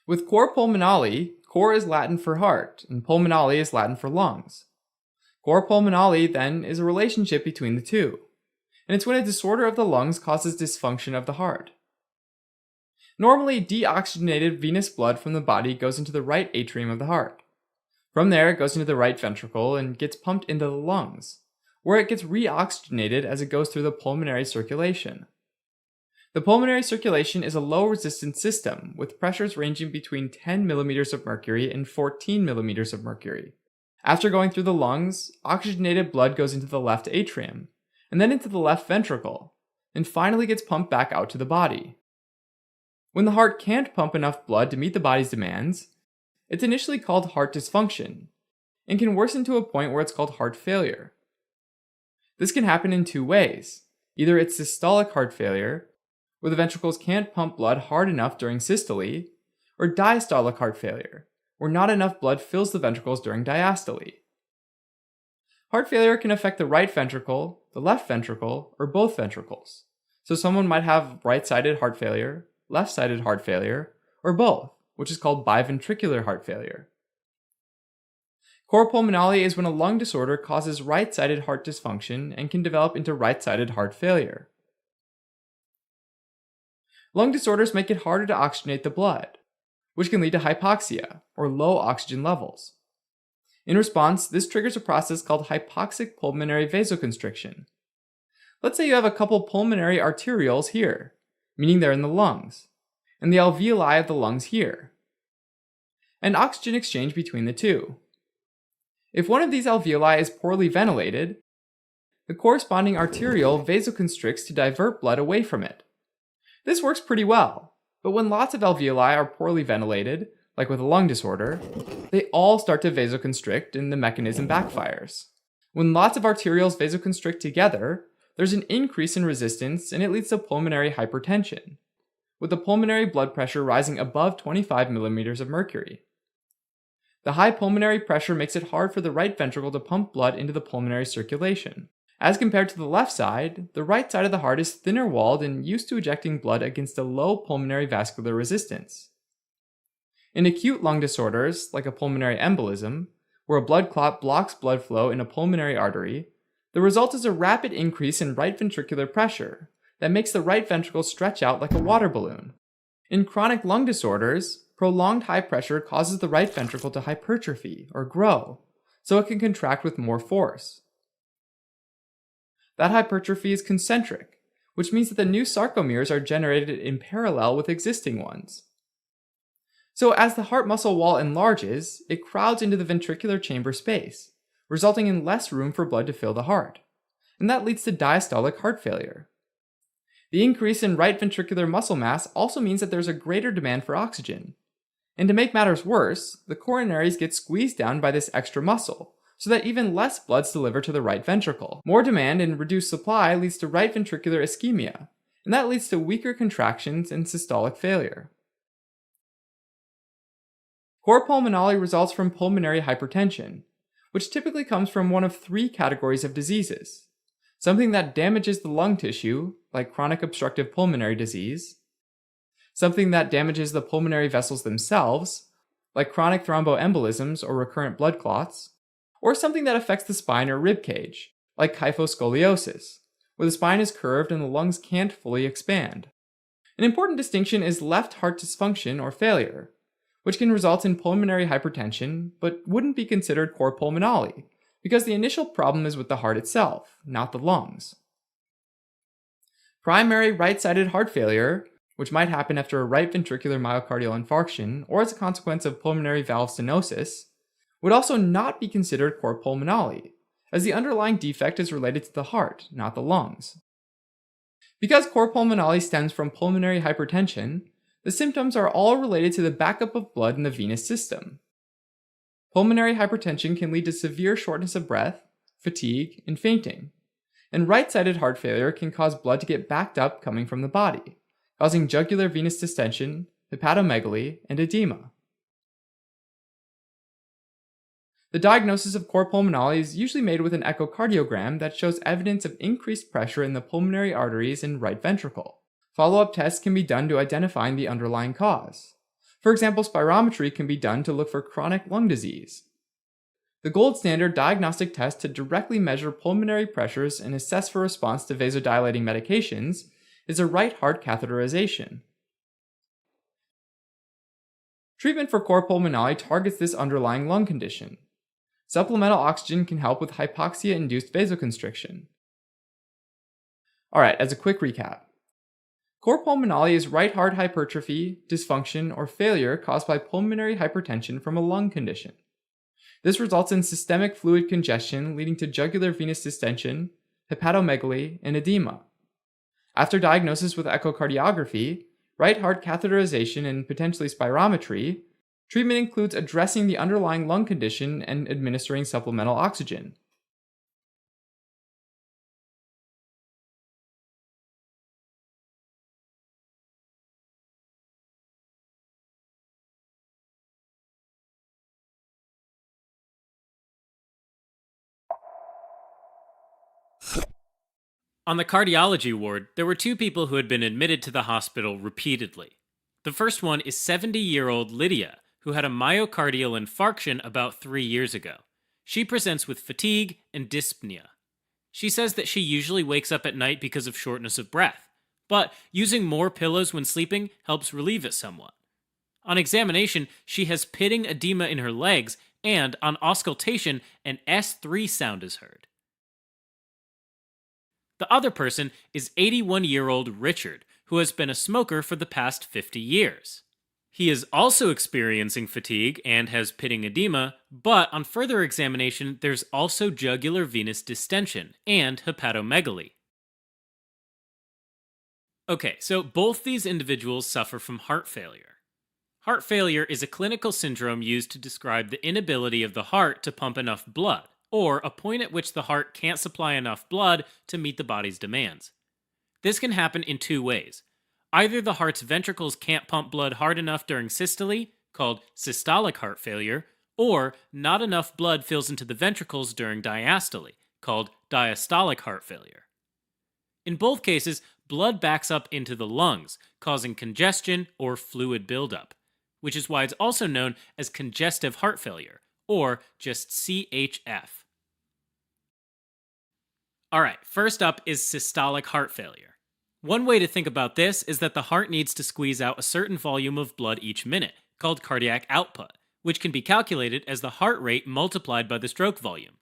With cor pulmonale, cor is Latin for heart, and pulmonale is Latin for lungs. Cor pulmonale, then, is a relationship between the two, and it's when a disorder of the lungs causes dysfunction of the heart. Normally, deoxygenated venous blood from the body goes into the right atrium of the heart. From there, it goes into the right ventricle and gets pumped into the lungs, where it gets reoxygenated as it goes through the pulmonary circulation. The pulmonary circulation is a low-resistance system with pressures ranging between 10 millimeters of mercury and 14 millimeters of mercury. After going through the lungs, oxygenated blood goes into the left atrium, and then into the left ventricle, and finally gets pumped back out to the body. When the heart can't pump enough blood to meet the body's demands, it's initially called heart dysfunction, and can worsen to a point where it's called heart failure. This can happen in two ways. Either it's systolic heart failure, where the ventricles can't pump blood hard enough during systole, or diastolic heart failure, where not enough blood fills the ventricles during diastole. Heart failure can affect the right ventricle, the left ventricle, or both ventricles. So someone might have right-sided heart failure, left-sided heart failure, or both, which is called biventricular heart failure. Cor pulmonale is when a lung disorder causes right-sided heart dysfunction and can develop into right-sided heart failure. Lung disorders make it harder to oxygenate the blood, which can lead to hypoxia, or low oxygen levels. In response, this triggers a process called hypoxic pulmonary vasoconstriction. Let's say you have a couple pulmonary arterioles here, meaning they're in the lungs, and the alveoli of the lungs here, and oxygen exchange between the two. If one of these alveoli is poorly ventilated, the corresponding arteriole vasoconstricts to divert blood away from it. This works pretty well, but when lots of alveoli are poorly ventilated, like with a lung disorder, they all start to vasoconstrict and the mechanism backfires. When lots of arterioles vasoconstrict together, there's an increase in resistance and it leads to pulmonary hypertension, with the pulmonary blood pressure rising above 25 millimeters of mercury. The high pulmonary pressure makes it hard for the right ventricle to pump blood into the pulmonary circulation. As compared to the left side, the right side of the heart is thinner walled and used to ejecting blood against a low pulmonary vascular resistance. In acute lung disorders, like a pulmonary embolism, where a blood clot blocks blood flow in a pulmonary artery, the result is a rapid increase in right ventricular pressure that makes the right ventricle stretch out like a water balloon. In chronic lung disorders, prolonged high pressure causes the right ventricle to hypertrophy, or grow, so it can contract with more force. That hypertrophy is concentric, which means that the new sarcomeres are generated in parallel with existing ones. So as the heart muscle wall enlarges, it crowds into the ventricular chamber space, resulting in less room for blood to fill the heart, and that leads to diastolic heart failure. The increase in right ventricular muscle mass also means that there's a greater demand for oxygen. And to make matters worse, the coronaries get squeezed down by this extra muscle, so that even less blood's delivered to the right ventricle. More demand and reduced supply leads to right ventricular ischemia, and that leads to weaker contractions and systolic failure. Cor pulmonale results from pulmonary hypertension, which typically comes from one of three categories of diseases: something that damages the lung tissue, like chronic obstructive pulmonary disease; something that damages the pulmonary vessels themselves, like chronic thromboembolisms or recurrent blood clots; or something that affects the spine or rib cage, like kyphoscoliosis, where the spine is curved and the lungs can't fully expand. An important distinction is left heart dysfunction or failure, which can result in pulmonary hypertension but wouldn't be considered cor pulmonale, because the initial problem is with the heart itself, not the lungs. Primary right-sided heart failure, which might happen after a right ventricular myocardial infarction or as a consequence of pulmonary valve stenosis, would also not be considered cor pulmonale, as the underlying defect is related to the heart, not the lungs. Because cor pulmonale stems from pulmonary hypertension, the symptoms are all related to the backup of blood in the venous system. Pulmonary hypertension can lead to severe shortness of breath, fatigue, and fainting, and right-sided heart failure can cause blood to get backed up coming from the body, causing jugular venous distension, hepatomegaly, and edema. The diagnosis of cor pulmonale is usually made with an echocardiogram that shows evidence of increased pressure in the pulmonary arteries and right ventricle, Follow-up tests can be done to identify the underlying cause. For example, spirometry can be done to look for chronic lung disease. The gold standard diagnostic test to directly measure pulmonary pressures and assess for response to vasodilating medications is a right heart catheterization. Treatment for cor pulmonale targets this underlying lung condition. Supplemental oxygen can help with hypoxia-induced vasoconstriction. Alright, as a quick recap. Cor pulmonale is right heart hypertrophy, dysfunction, or failure caused by pulmonary hypertension from a lung condition. This results in systemic fluid congestion leading to jugular venous distension, hepatomegaly, and edema. After diagnosis with echocardiography, right heart catheterization, and potentially spirometry, treatment includes addressing the underlying lung condition and administering supplemental oxygen. On the cardiology ward, there were two people who had been admitted to the hospital repeatedly. The first one is 70-year-old Lydia, who had a myocardial infarction about 3 years ago. She presents with fatigue and dyspnea. She says that she usually wakes up at night because of shortness of breath, but using more pillows when sleeping helps relieve it somewhat. On examination, she has pitting edema in her legs, and on auscultation, an S3 sound is heard. The other person is 81-year-old Richard, who has been a smoker for the past 50 years. He is also experiencing fatigue and has pitting edema, but on further examination, there's also jugular venous distension and hepatomegaly. Okay, so both these individuals suffer from heart failure. Heart failure is a clinical syndrome used to describe the inability of the heart to pump enough blood, or a point at which the heart can't supply enough blood to meet the body's demands. This can happen in two ways. Either the heart's ventricles can't pump blood hard enough during systole, called systolic heart failure, or not enough blood fills into the ventricles during diastole, called diastolic heart failure. In both cases, blood backs up into the lungs, causing congestion or fluid buildup, which is why it's also known as congestive heart failure, or just CHF. Alright, first up is systolic heart failure. One way to think about this is that the heart needs to squeeze out a certain volume of blood each minute, called cardiac output, which can be calculated as the heart rate multiplied by the stroke volume.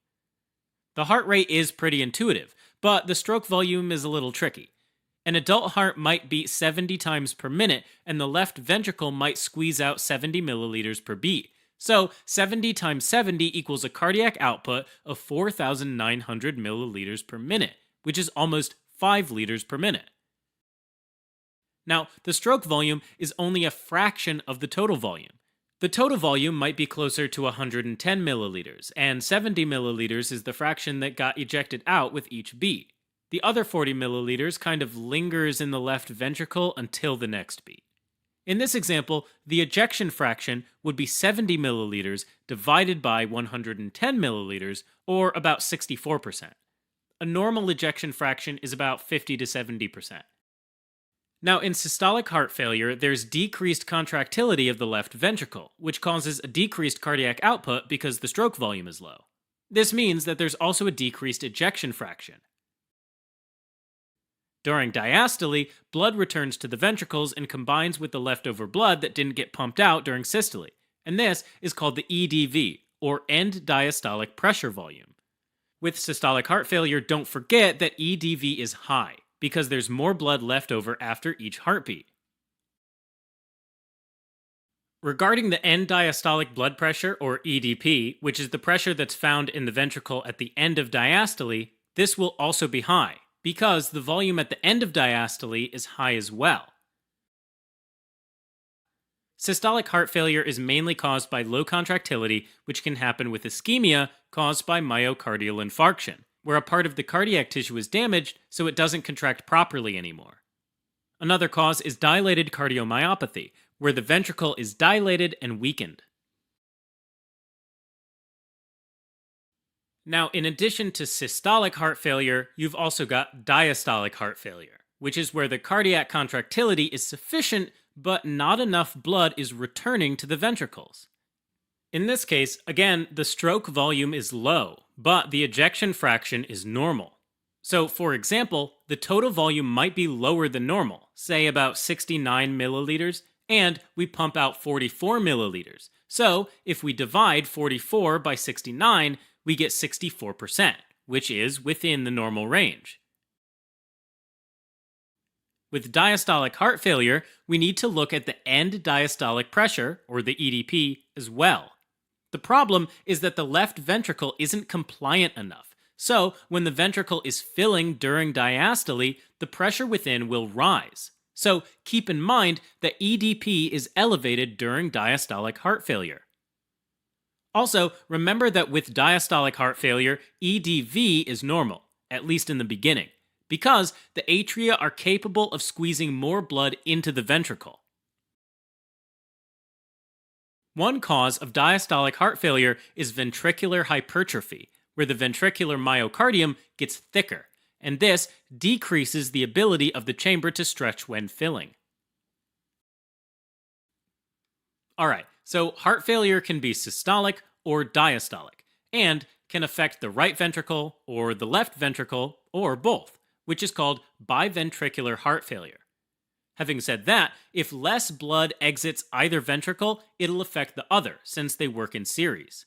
The heart rate is pretty intuitive, but the stroke volume is a little tricky. An adult heart might beat 70 times per minute, and the left ventricle might squeeze out 70 milliliters per beat. So 70 times 70 equals a cardiac output of 4,900 milliliters per minute, which is almost 5 liters per minute. Now, the stroke volume is only a fraction of the total volume. The total volume might be closer to 110 milliliters, and 70 milliliters is the fraction that got ejected out with each beat. The other 40 milliliters kind of lingers in the left ventricle until the next beat. In this example, the ejection fraction would be 70 milliliters divided by 110 milliliters, or about 64%. A normal ejection fraction is about 50 to 70%. Now, in systolic heart failure, there's decreased contractility of the left ventricle, which causes a decreased cardiac output because the stroke volume is low. This means that there's also a decreased ejection fraction. During diastole, blood returns to the ventricles and combines with the leftover blood that didn't get pumped out during systole, and this is called the EDV, or end diastolic pressure volume. With systolic heart failure, don't forget that EDV is high, because there's more blood left over after each heartbeat. Regarding the end diastolic blood pressure, or EDP, which is the pressure that's found in the ventricle at the end of diastole, this will also be high, because the volume at the end of diastole is high as well. Systolic heart failure is mainly caused by low contractility, which can happen with ischemia caused by myocardial infarction, where a part of the cardiac tissue is damaged so it doesn't contract properly anymore. Another cause is dilated cardiomyopathy, where the ventricle is dilated and weakened. Now, in addition to systolic heart failure, you've also got diastolic heart failure, which is where the cardiac contractility is sufficient, but not enough blood is returning to the ventricles. In this case, again, the stroke volume is low, but the ejection fraction is normal. So, for example, the total volume might be lower than normal, say about 69 milliliters, and we pump out 44 milliliters. So, if we divide 44 by 69, we get 64%, which is within the normal range. With diastolic heart failure, we need to look at the end diastolic pressure, or the EDP, as well. The problem is that the left ventricle isn't compliant enough. So, when the ventricle is filling during diastole, the pressure within will rise. So, keep in mind that EDP is elevated during diastolic heart failure. Also, remember that with diastolic heart failure, EDV is normal, at least in the beginning, because the atria are capable of squeezing more blood into the ventricle. One cause of diastolic heart failure is ventricular hypertrophy, where the ventricular myocardium gets thicker, and this decreases the ability of the chamber to stretch when filling. Alright, so heart failure can be systolic or diastolic, and can affect the right ventricle or the left ventricle, or both, which is called biventricular heart failure. Having said that, if less blood exits either ventricle, it'll affect the other, since they work in series.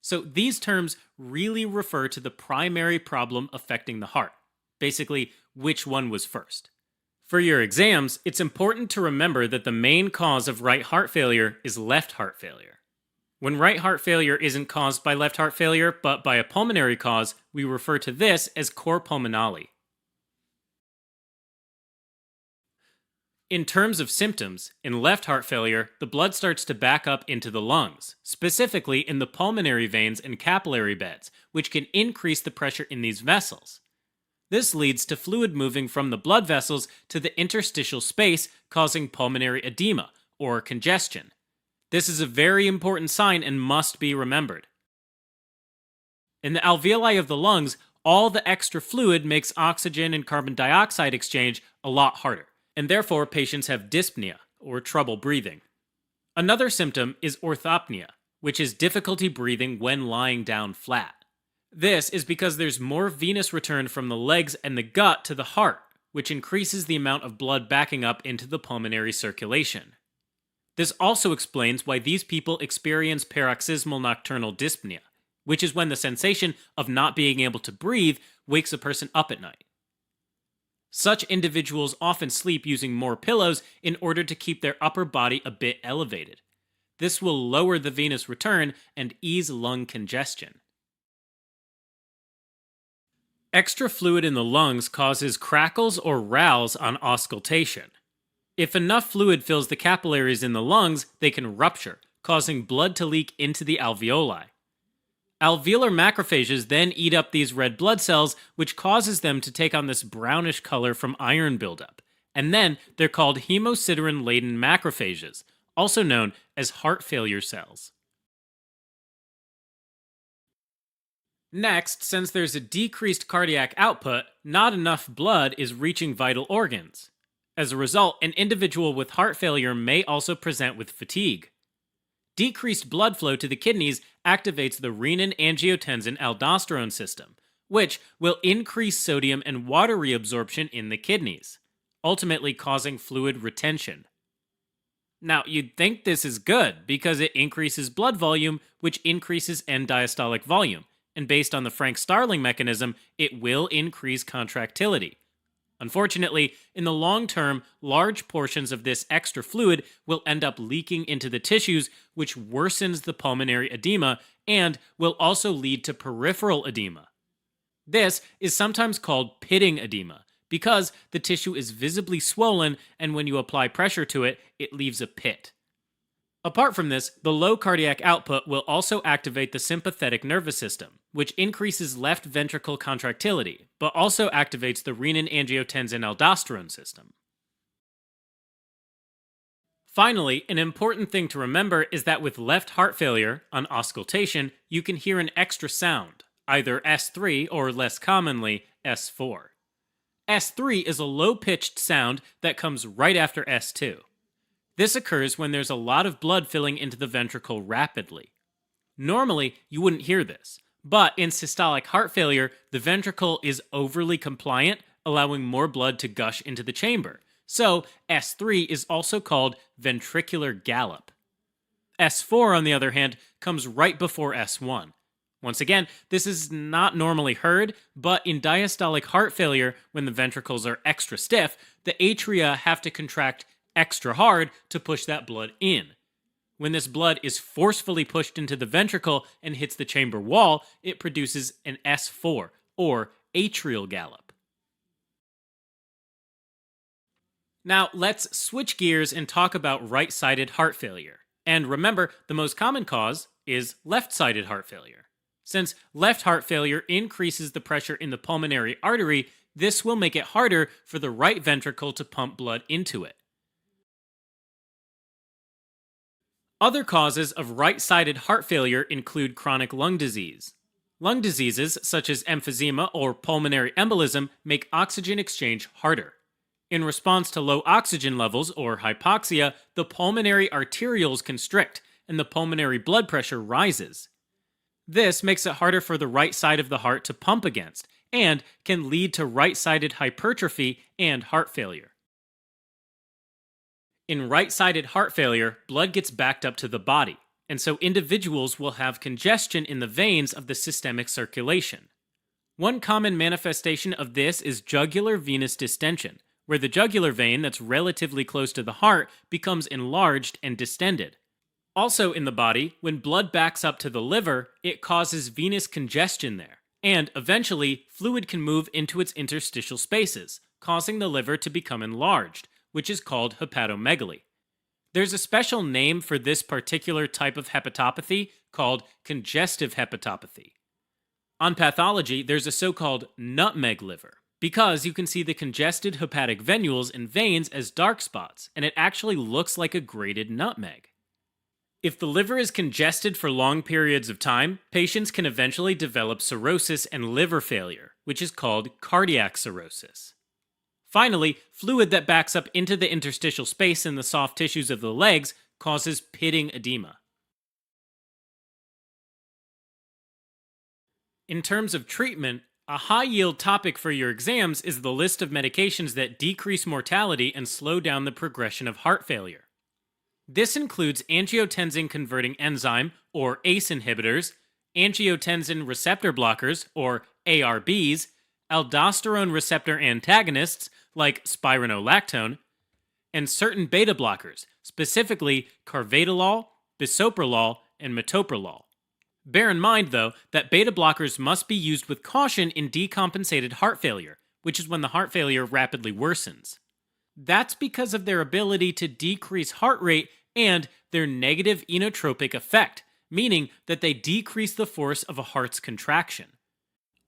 So these terms really refer to the primary problem affecting the heart, basically which one was first. For your exams, it's important to remember that the main cause of right heart failure is left heart failure. When right heart failure isn't caused by left heart failure, but by a pulmonary cause, we refer to this as cor pulmonale. In terms of symptoms, in left heart failure, the blood starts to back up into the lungs, specifically in the pulmonary veins and capillary beds, which can increase the pressure in these vessels. This leads to fluid moving from the blood vessels to the interstitial space, causing pulmonary edema, or congestion. This is a very important sign and must be remembered. In the alveoli of the lungs, all the extra fluid makes oxygen and carbon dioxide exchange a lot harder, and therefore patients have dyspnea, or trouble breathing. Another symptom is orthopnea, which is difficulty breathing when lying down flat. This is because there's more venous return from the legs and the gut to the heart, which increases the amount of blood backing up into the pulmonary circulation. This also explains why these people experience paroxysmal nocturnal dyspnea, which is when the sensation of not being able to breathe wakes a person up at night. Such individuals often sleep using more pillows in order to keep their upper body a bit elevated. This will lower the venous return and ease lung congestion. Extra fluid in the lungs causes crackles or rales on auscultation. If enough fluid fills the capillaries in the lungs, they can rupture, causing blood to leak into the alveoli. Alveolar macrophages then eat up these red blood cells, which causes them to take on this brownish color from iron buildup. And then they're called hemosiderin-laden macrophages, also known as heart failure cells. Next, since there's a decreased cardiac output, not enough blood is reaching vital organs. As a result, an individual with heart failure may also present with fatigue. Decreased blood flow to the kidneys activates the renin-angiotensin-aldosterone system, which will increase sodium and water reabsorption in the kidneys, ultimately causing fluid retention. Now, you'd think this is good because it increases blood volume, which increases end diastolic volume, and based on the Frank-Starling mechanism, it will increase contractility. Unfortunately, in the long term, large portions of this extra fluid will end up leaking into the tissues, which worsens the pulmonary edema and will also lead to peripheral edema. This is sometimes called pitting edema because the tissue is visibly swollen, and when you apply pressure to it, it leaves a pit. Apart from this, the low cardiac output will also activate the sympathetic nervous system, which increases left ventricle contractility, but also activates the renin-angiotensin-aldosterone system. Finally, an important thing to remember is that with left heart failure, on auscultation, you can hear an extra sound, either S3 or less commonly, S4. S3 is a low-pitched sound that comes right after S2. This occurs when there's a lot of blood filling into the ventricle rapidly. Normally, you wouldn't hear this, but in systolic heart failure, the ventricle is overly compliant, allowing more blood to gush into the chamber. So, S3 is also called ventricular gallop. S4, on the other hand, comes right before S1. Once again, this is not normally heard, but in diastolic heart failure, when the ventricles are extra stiff, the atria have to contract extra hard to push that blood in. When this blood is forcefully pushed into the ventricle and hits the chamber wall, it produces an S4, or atrial gallop. Now, let's switch gears and talk about right-sided heart failure. And remember, the most common cause is left-sided heart failure. Since left heart failure increases the pressure in the pulmonary artery, this will make it harder for the right ventricle to pump blood into it. Other causes of right-sided heart failure include chronic lung disease. Lung diseases, such as emphysema or pulmonary embolism, make oxygen exchange harder. In response to low oxygen levels or hypoxia, the pulmonary arterioles constrict and the pulmonary blood pressure rises. This makes it harder for the right side of the heart to pump against and can lead to right-sided hypertrophy and heart failure. In right-sided heart failure, blood gets backed up to the body, and so individuals will have congestion in the veins of the systemic circulation. One common manifestation of this is jugular venous distension, where the jugular vein that's relatively close to the heart becomes enlarged and distended. Also in the body, when blood backs up to the liver, it causes venous congestion there, and eventually, fluid can move into its interstitial spaces, causing the liver to become enlarged, which is called hepatomegaly. There's a special name for this particular type of hepatopathy called congestive hepatopathy. On pathology, there's a so-called nutmeg liver, because you can see the congested hepatic venules and veins as dark spots, and it actually looks like a grated nutmeg. If the liver is congested for long periods of time, patients can eventually develop cirrhosis and liver failure, which is called cardiac cirrhosis. Finally, fluid that backs up into the interstitial space in the soft tissues of the legs causes pitting edema. In terms of treatment, a high-yield topic for your exams is the list of medications that decrease mortality and slow down the progression of heart failure. This includes angiotensin-converting enzyme, or ACE inhibitors, angiotensin receptor blockers, or ARBs, aldosterone receptor antagonists, like spironolactone, and certain beta blockers, specifically carvedilol, bisoprolol, and metoprolol. Bear in mind, though, that beta blockers must be used with caution in decompensated heart failure, which is when the heart failure rapidly worsens. That's because of their ability to decrease heart rate and their negative inotropic effect, meaning that they decrease the force of a heart's contraction.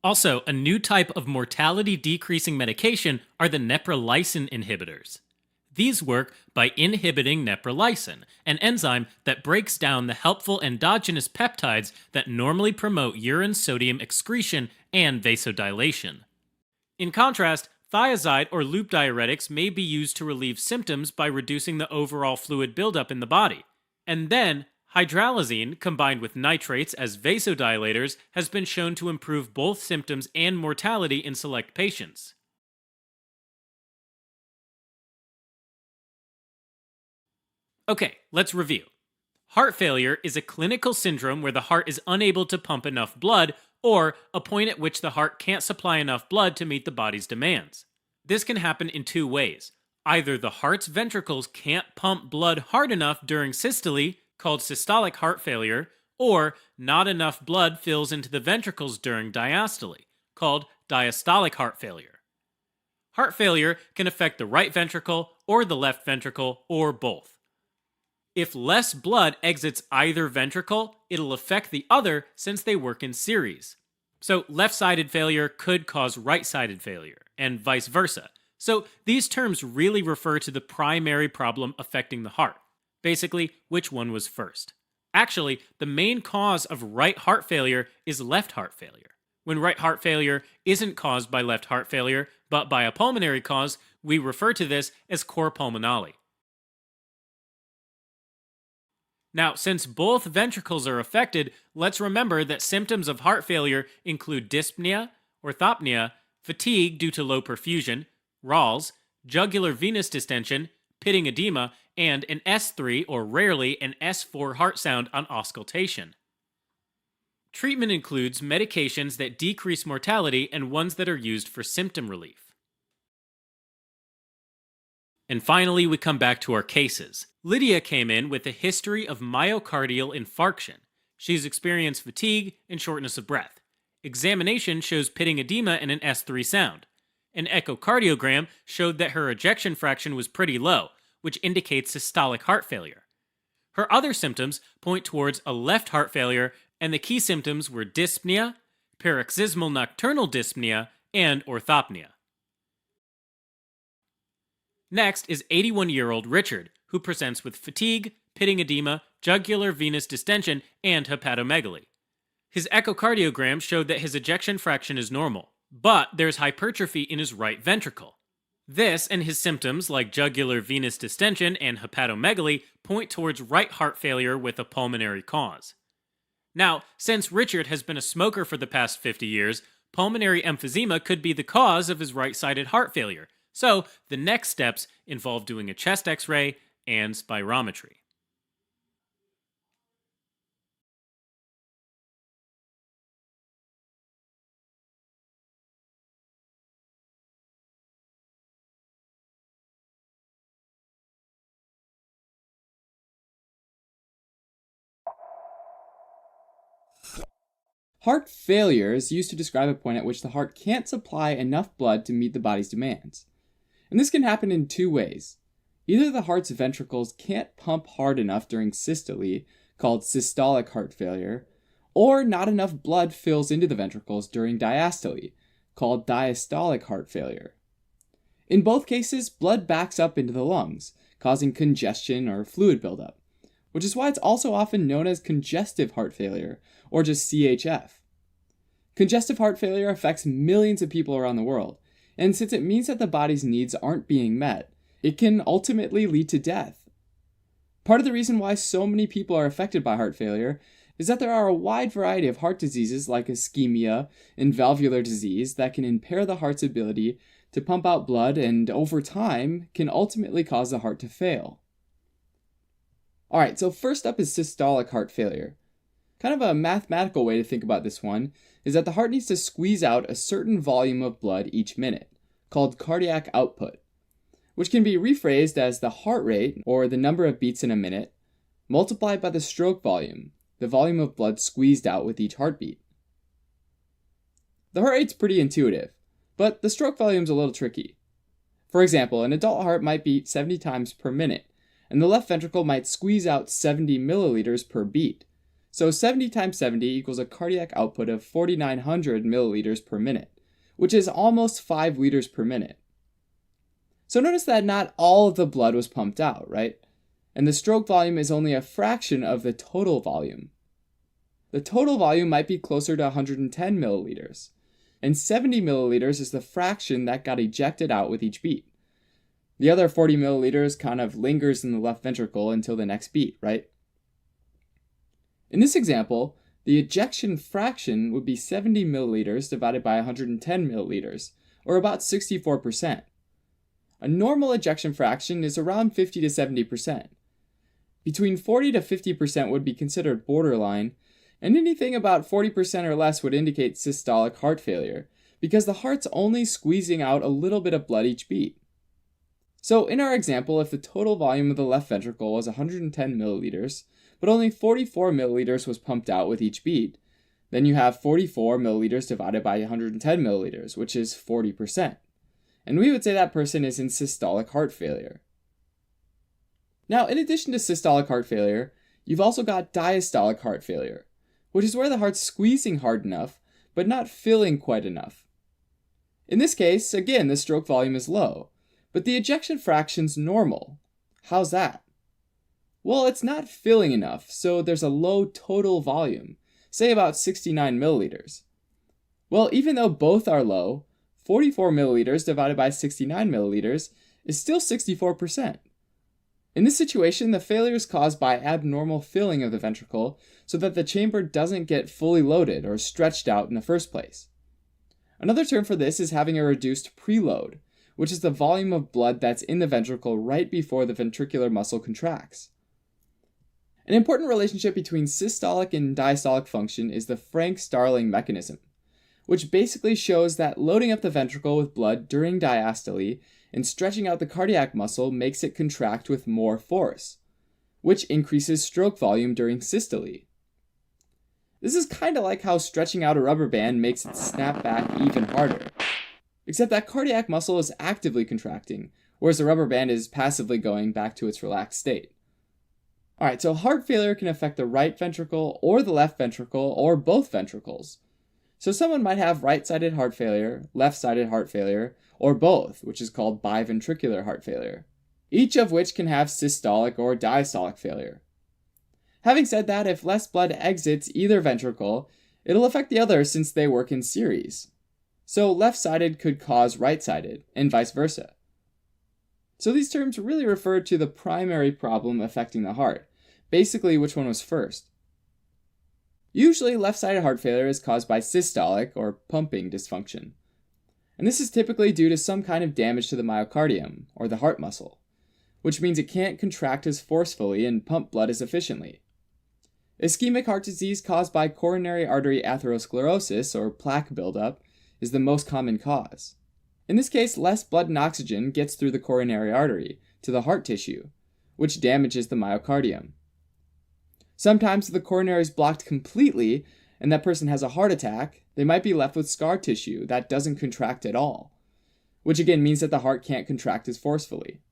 Also, a new type of mortality-decreasing medication are the neprilysin inhibitors. These work by inhibiting neprilysin, an enzyme that breaks down the helpful endogenous peptides that normally promote urine sodium excretion and vasodilation. In contrast, thiazide or loop diuretics may be used to relieve symptoms by reducing the overall fluid buildup in the body. And then, hydralazine, combined with nitrates as vasodilators, has been shown to improve both symptoms and mortality in select patients. Okay, let's review. Heart failure is a clinical syndrome where the heart is unable to pump enough blood, or a point at which the heart can't supply enough blood to meet the body's demands. This can happen in two ways. Either the heart's ventricles can't pump blood hard enough during systole, called systolic heart failure, or not enough blood fills into the ventricles during diastole, called diastolic heart failure. Heart failure can affect the right ventricle or the left ventricle or both. If less blood exits either ventricle, it'll affect the other since they work in series. So left-sided failure could cause right-sided failure, and vice versa. So these terms really refer to the primary problem affecting the heart. Basically, which one was first. Actually, the main cause of right heart failure is left heart failure. When right heart failure isn't caused by left heart failure, but by a pulmonary cause, we refer to this as cor pulmonale. Now, since both ventricles are affected, let's remember that symptoms of heart failure include dyspnea, orthopnea, fatigue due to low perfusion, rales, jugular venous distension, pitting edema, and an S3 or rarely an S4 heart sound on auscultation. Treatment includes medications that decrease mortality and ones that are used for symptom relief. And finally, we come back to our cases. Lydia came in with a history of myocardial infarction. She's experienced fatigue and shortness of breath. Examination shows pitting edema and an S3 sound. An echocardiogram showed that her ejection fraction was pretty low, which indicates systolic heart failure. Her other symptoms point towards a left heart failure, and the key symptoms were dyspnea, paroxysmal nocturnal dyspnea, and orthopnea. Next is 81-year-old Richard, who presents with fatigue, pitting edema, jugular venous distension, and hepatomegaly. His echocardiogram showed that his ejection fraction is normal, but there's hypertrophy in his right ventricle. This and his symptoms like jugular venous distension and hepatomegaly point towards right heart failure with a pulmonary cause. Now, since Richard has been a smoker for the past 50 years, pulmonary emphysema could be the cause of his right-sided heart failure, so the next steps involve doing a chest x-ray and spirometry. Heart failure is used to describe a point at which the heart can't supply enough blood to meet the body's demands. And this can happen in two ways. Either the heart's ventricles can't pump hard enough during systole, called systolic heart failure, or not enough blood fills into the ventricles during diastole, called diastolic heart failure. In both cases, blood backs up into the lungs, causing congestion or fluid buildup, which is why it's also often known as congestive heart failure, or just CHF. Congestive heart failure affects millions of people around the world, and since it means that the body's needs aren't being met, it can ultimately lead to death. Part of the reason why so many people are affected by heart failure is that there are a wide variety of heart diseases like ischemia and valvular disease that can impair the heart's ability to pump out blood and, over time, can ultimately cause the heart to fail. Alright, so first up is systolic heart failure. Kind of a mathematical way to think about this one is that the heart needs to squeeze out a certain volume of blood each minute, called cardiac output, which can be rephrased as the heart rate, or the number of beats in a minute, multiplied by the stroke volume, the volume of blood squeezed out with each heartbeat. The heart rate's pretty intuitive, but the stroke volume's a little tricky. For example, an adult heart might beat 70 times per minute, and the left ventricle might squeeze out 70 milliliters per beat. So 70 times 70 equals a cardiac output of 4,900 milliliters per minute, which is almost 5 liters per minute. So notice that not all of the blood was pumped out, right? And the stroke volume is only a fraction of the total volume. The total volume might be closer to 110 milliliters, and 70 milliliters is the fraction that got ejected out with each beat. The other 40 milliliters kind of lingers in the left ventricle until the next beat, right? In this example, the ejection fraction would be 70 milliliters divided by 110 milliliters, or about 64%. A normal ejection fraction is around 50 to 70%. Between 40 to 50% would be considered borderline, and anything about 40% or less would indicate systolic heart failure, because the heart's only squeezing out a little bit of blood each beat. So in our example, if the total volume of the left ventricle was 110 milliliters, but only 44 milliliters was pumped out with each beat, then you have 44 milliliters divided by 110 milliliters, which is 40%. And we would say that person is in systolic heart failure. Now, in addition to systolic heart failure, you've also got diastolic heart failure, which is where the heart's squeezing hard enough, but not filling quite enough. In this case, again, the stroke volume is low, but the ejection fraction's normal. How's that? Well, it's not filling enough, so there's a low total volume, say about 69 milliliters. Well, even though both are low, 44 milliliters divided by 69 milliliters is still 64%. In this situation, the failure is caused by abnormal filling of the ventricle so that the chamber doesn't get fully loaded or stretched out in the first place. Another term for this is having a reduced preload, which is the volume of blood that's in the ventricle right before the ventricular muscle contracts. An important relationship between systolic and diastolic function is the Frank-Starling mechanism, which basically shows that loading up the ventricle with blood during diastole and stretching out the cardiac muscle makes it contract with more force, which increases stroke volume during systole. This is kind of like how stretching out a rubber band makes it snap back even harder, except that cardiac muscle is actively contracting, whereas the rubber band is passively going back to its relaxed state. Alright, so heart failure can affect the right ventricle or the left ventricle or both ventricles. So someone might have right-sided heart failure, left-sided heart failure, or both, which is called biventricular heart failure, each of which can have systolic or diastolic failure. Having said that, if less blood exits either ventricle, it'll affect the other since they work in series. So left-sided could cause right-sided, and vice versa. So these terms really refer to the primary problem affecting the heart, basically which one was first. Usually, left-sided heart failure is caused by systolic or pumping dysfunction. And this is typically due to some kind of damage to the myocardium, or the heart muscle, which means it can't contract as forcefully and pump blood as efficiently. Ischemic heart disease caused by coronary artery atherosclerosis, or plaque buildup, is the most common cause. In this case, less blood and oxygen gets through the coronary artery to the heart tissue, which damages the myocardium. Sometimes if the coronary is blocked completely and that person has a heart attack, they might be left with scar tissue that doesn't contract at all, which again means that the heart can't contract as forcefully.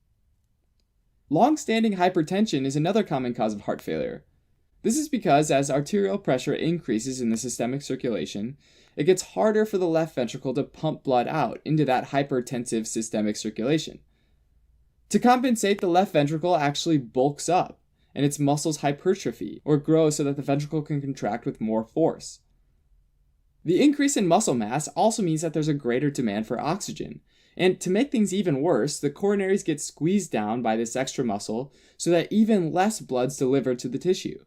Long-standing hypertension is another common cause of heart failure. This is because as arterial pressure increases in the systemic circulation, it gets harder for the left ventricle to pump blood out into that hypertensive systemic circulation. To compensate, the left ventricle actually bulks up, and its muscles hypertrophy or grow so that the ventricle can contract with more force. The increase in muscle mass also means that there's a greater demand for oxygen, and to make things even worse, the coronaries get squeezed down by this extra muscle so that even less blood's delivered to the tissue.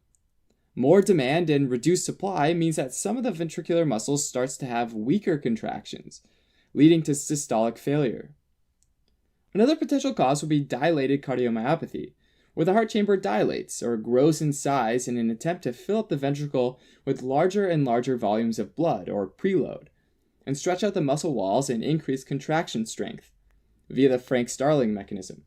More demand and reduced supply means that some of the ventricular muscles starts to have weaker contractions, leading to systolic failure. Another potential cause would be dilated cardiomyopathy, where the heart chamber dilates or grows in size in an attempt to fill up the ventricle with larger and larger volumes of blood, or preload, and stretch out the muscle walls and increase contraction strength via the Frank-Starling mechanism.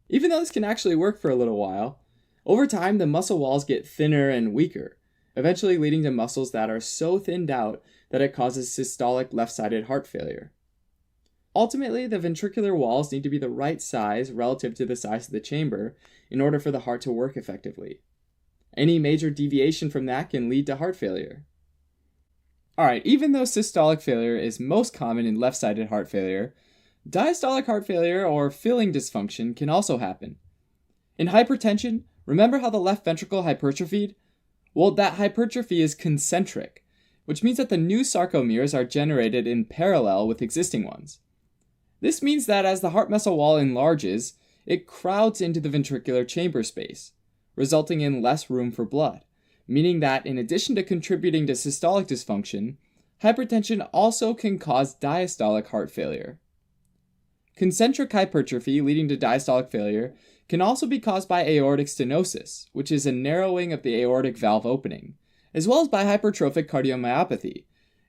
Even though this can actually work for a little while, over time the muscle walls get thinner and weaker, eventually leading to muscles that are so thinned out that it causes systolic left-sided heart failure. Ultimately, the ventricular walls need to be the right size relative to the size of the chamber in order for the heart to work effectively. Any major deviation from that can lead to heart failure. Alright, even though systolic failure is most common in left-sided heart failure, diastolic heart failure or filling dysfunction can also happen. In hypertension, remember how the left ventricle hypertrophied? Well, that hypertrophy is concentric, which means that the new sarcomeres are generated in parallel with existing ones. This means that as the heart muscle wall enlarges, it crowds into the ventricular chamber space, resulting in less room for blood, meaning that in addition to contributing to systolic dysfunction, hypertension also can cause diastolic heart failure. Concentric hypertrophy leading to diastolic failure can also be caused by aortic stenosis, which is a narrowing of the aortic valve opening, as well as by hypertrophic cardiomyopathy,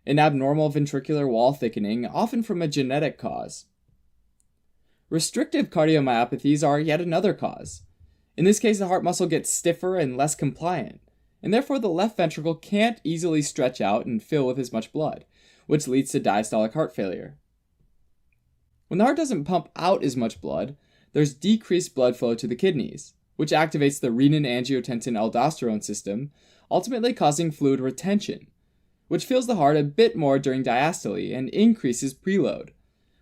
an abnormal ventricular wall thickening, often from a genetic cause. Restrictive cardiomyopathies are yet another cause. In this case, the heart muscle gets stiffer and less compliant, and therefore the left ventricle can't easily stretch out and fill with as much blood, which leads to diastolic heart failure. When the heart doesn't pump out as much blood, there's decreased blood flow to the kidneys, which activates the renin-angiotensin-aldosterone system, ultimately causing fluid retention, which fills the heart a bit more during diastole and increases preload,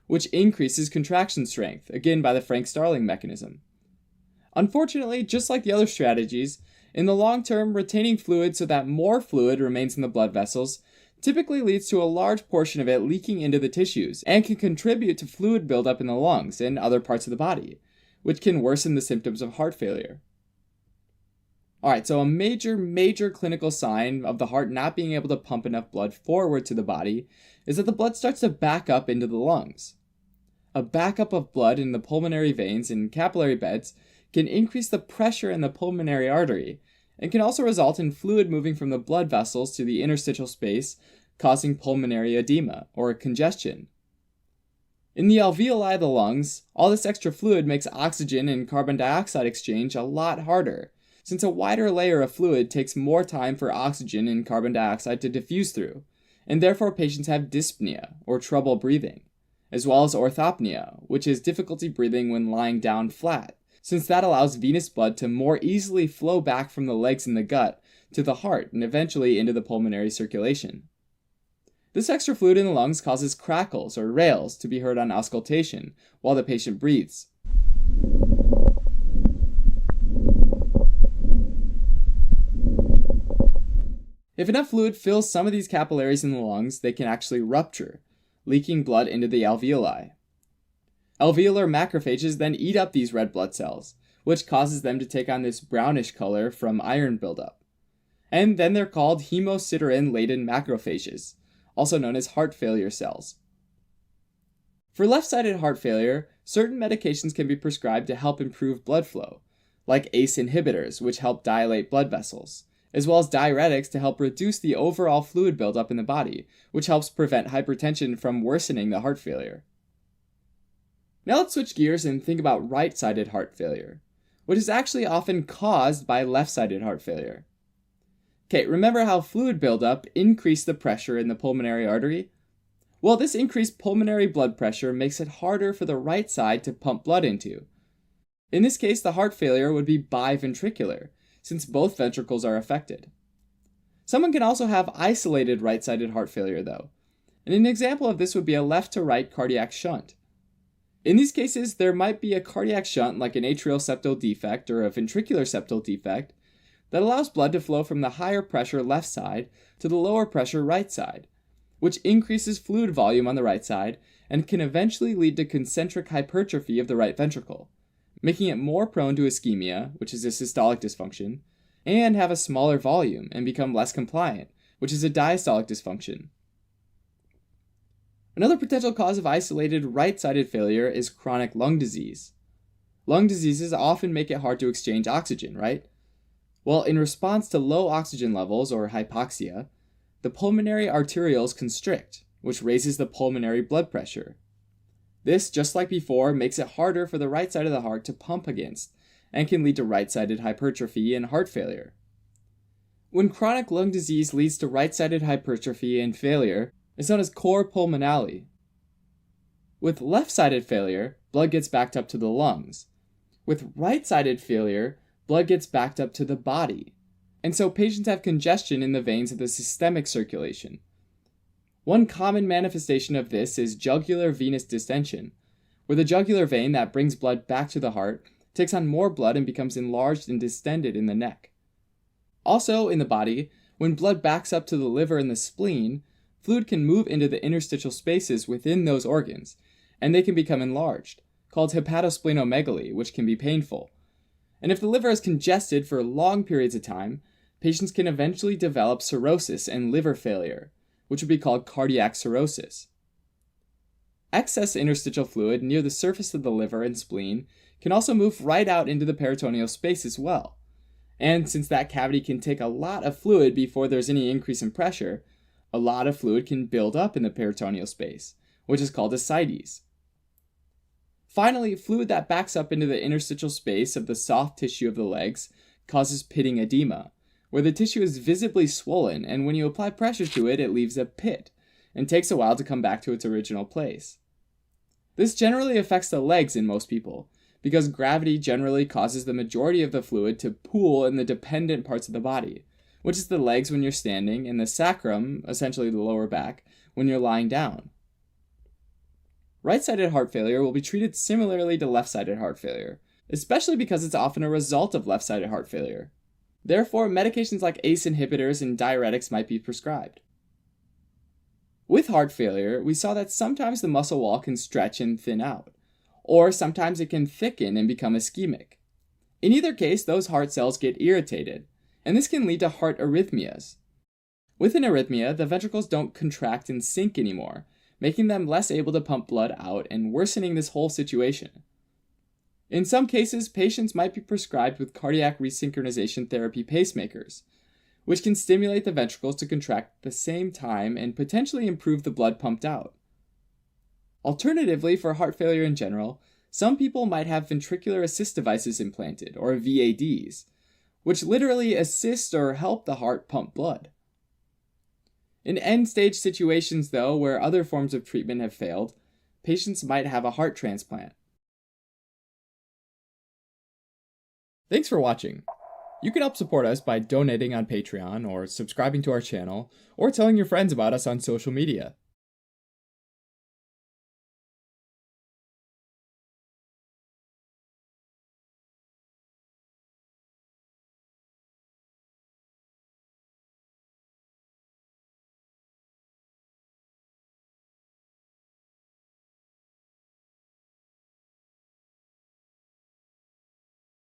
which increases contraction strength, again by the Frank-Starling mechanism. Unfortunately, just like the other strategies, in the long term, retaining fluid so that more fluid remains in the blood vessels typically leads to a large portion of it leaking into the tissues and can contribute to fluid buildup in the lungs and other parts of the body, which can worsen the symptoms of heart failure. Alright, so a major clinical sign of the heart not being able to pump enough blood forward to the body is that the blood starts to back up into the lungs. A backup of blood in the pulmonary veins and capillary beds can increase the pressure in the pulmonary artery and can also result in fluid moving from the blood vessels to the interstitial space, causing pulmonary edema or congestion. In the alveoli of the lungs, all this extra fluid makes oxygen and carbon dioxide exchange a lot harder, since a wider layer of fluid takes more time for oxygen and carbon dioxide to diffuse through, and therefore patients have dyspnea, or trouble breathing, as well as orthopnea, which is difficulty breathing when lying down flat, since that allows venous blood to more easily flow back from the legs and the gut to the heart and eventually into the pulmonary circulation. This extra fluid in the lungs causes crackles or rales to be heard on auscultation while the patient breathes. If enough fluid fills some of these capillaries in the lungs, they can actually rupture, leaking blood into the alveoli. Alveolar macrophages then eat up these red blood cells, which causes them to take on this brownish color from iron buildup. And then they're called hemosiderin-laden macrophages, also known as heart failure cells. For left-sided heart failure, certain medications can be prescribed to help improve blood flow, like ACE inhibitors, which help dilate blood vessels, as well as diuretics to help reduce the overall fluid buildup in the body, which helps prevent hypertension from worsening the heart failure. Now let's switch gears and think about right-sided heart failure, which is actually often caused by left-sided heart failure. Okay, remember how fluid buildup increased the pressure in the pulmonary artery? Well, this increased pulmonary blood pressure makes it harder for the right side to pump blood into. In this case, the heart failure would be biventricular, since both ventricles are affected. Someone can also have isolated right-sided heart failure though, and an example of this would be a left-to-right cardiac shunt. In these cases, there might be a cardiac shunt like an atrial septal defect or a ventricular septal defect that allows blood to flow from the higher pressure left side to the lower pressure right side, which increases fluid volume on the right side and can eventually lead to concentric hypertrophy of the right ventricle, making it more prone to ischemia, which is a systolic dysfunction, and have a smaller volume and become less compliant, which is a diastolic dysfunction. Another potential cause of isolated right-sided failure is chronic lung disease. Lung diseases often make it hard to exchange oxygen, right? Well, in response to low oxygen levels, or hypoxia, the pulmonary arterioles constrict, which raises the pulmonary blood pressure. This, just like before, makes it harder for the right side of the heart to pump against, and can lead to right-sided hypertrophy and heart failure. When chronic lung disease leads to right-sided hypertrophy and failure, it's known as cor pulmonale. With left-sided failure, blood gets backed up to the lungs. With right-sided failure, blood gets backed up to the body. And so patients have congestion in the veins of the systemic circulation. One common manifestation of this is jugular venous distension, where the jugular vein that brings blood back to the heart takes on more blood and becomes enlarged and distended in the neck. Also in the body, when blood backs up to the liver and the spleen, fluid can move into the interstitial spaces within those organs, and they can become enlarged, called hepatosplenomegaly, which can be painful. And if the liver is congested for long periods of time, patients can eventually develop cirrhosis and liver failure, which would be called cardiac cirrhosis. Excess interstitial fluid near the surface of the liver and spleen can also move right out into the peritoneal space as well. And since that cavity can take a lot of fluid before there's any increase in pressure, a lot of fluid can build up in the peritoneal space, which is called ascites. Finally, fluid that backs up into the interstitial space of the soft tissue of the legs causes pitting edema, where the tissue is visibly swollen, and when you apply pressure to it, it leaves a pit, and takes a while to come back to its original place. This generally affects the legs in most people, because gravity generally causes the majority of the fluid to pool in the dependent parts of the body, which is the legs when you're standing, and the sacrum, essentially the lower back, when you're lying down. Right-sided heart failure will be treated similarly to left-sided heart failure, especially because it's often a result of left-sided heart failure. Therefore, medications like ACE inhibitors and diuretics might be prescribed. With heart failure, we saw that sometimes the muscle wall can stretch and thin out, or sometimes it can thicken and become ischemic. In either case, those heart cells get irritated, and this can lead to heart arrhythmias. With an arrhythmia, the ventricles don't contract and sink anymore, making them less able to pump blood out and worsening this whole situation. In some cases, patients might be prescribed with cardiac resynchronization therapy pacemakers, which can stimulate the ventricles to contract at the same time and potentially improve the blood pumped out. Alternatively, for heart failure in general, some people might have ventricular assist devices implanted, or VADs, which literally assist or help the heart pump blood. In end-stage situations, though, where other forms of treatment have failed, patients might have a heart transplant. Thanks for watching. You can help support us by donating on Patreon, or subscribing to our channel, or telling your friends about us on social media.